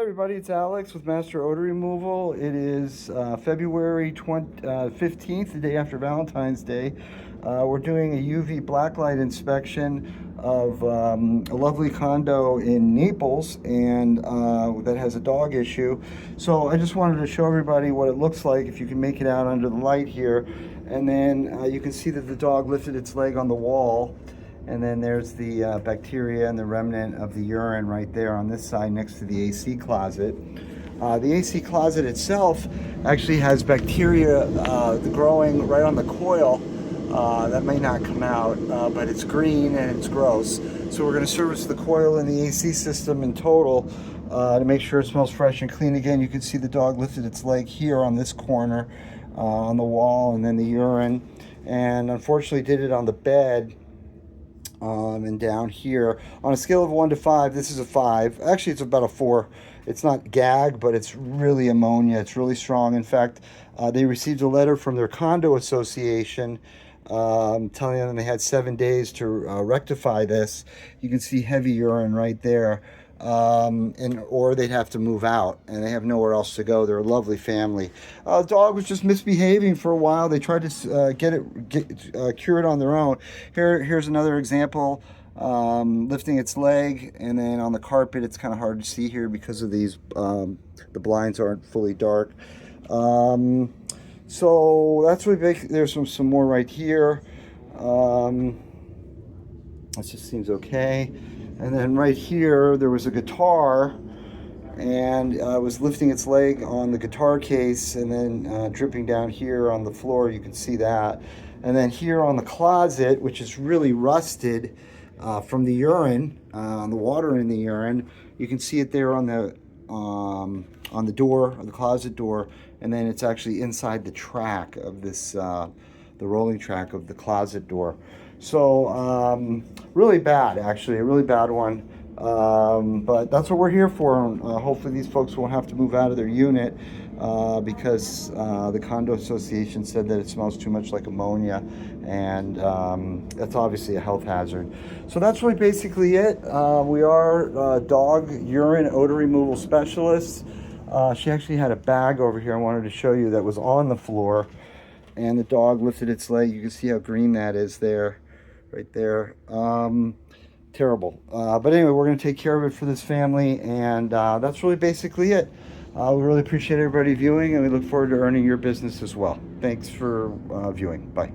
Hi everybody, it's Alex with Master Odor Removal. It is February 15th, the day after Valentine's Day. We're doing a UV blacklight inspection of a lovely condo in Naples, and that has a dog issue. So I just wanted to show everybody what it looks like if you can make it out under the light here. And then you can see that the dog lifted its leg on the wall. And then there's the bacteria and the remnant of the urine right there on this side next to the AC closet. The AC closet itself actually has bacteria growing right on the coil that may not come out, but it's green and it's gross. So we're going to service the coil and the AC system in total to make sure it smells fresh and clean. Again, you can see the dog lifted its leg here on this corner on the wall, and then the urine. And unfortunately did it on the bed. And down here on a scale of 1 to 5, this is a 5. Actually, it's about a 4. It's not gag, but it's really ammonia. It's really strong. In fact, they received a letter from their condo association telling them they had 7 days to rectify this. You can see heavy urine right there. Or they'd have to move out, and they have nowhere else to go. They're a lovely family. The dog was just misbehaving for a while. They tried to cure it on their own. Here's another example, lifting its leg, and then on the carpet, it's kind of hard to see here because of these, the blinds aren't fully dark. So that's what there's some more right here. That just seems okay. And then right here, there was a guitar, and was lifting its leg on the guitar case, and then dripping down here on the floor. You can see that. And then here on the closet, which is really rusted from the urine, on the water in the urine, you can see it there on the door, the closet door, and then it's actually inside the track of this, the rolling track of the closet door. So really bad, actually, a really bad one. But that's what we're here for. Hopefully these folks won't have to move out of their unit because the condo association said that it smells too much like ammonia, and that's obviously a health hazard. So that's really basically it. We are dog urine odor removal specialists. She actually had a bag over here I wanted to show you that was on the floor, and the dog lifted its leg. You can see how green that is there. Right there. Terrible. But anyway, we're going to take care of it for this family, and that's really basically it. We really appreciate everybody viewing, and we look forward to earning your business as well. Thanks for viewing. Bye.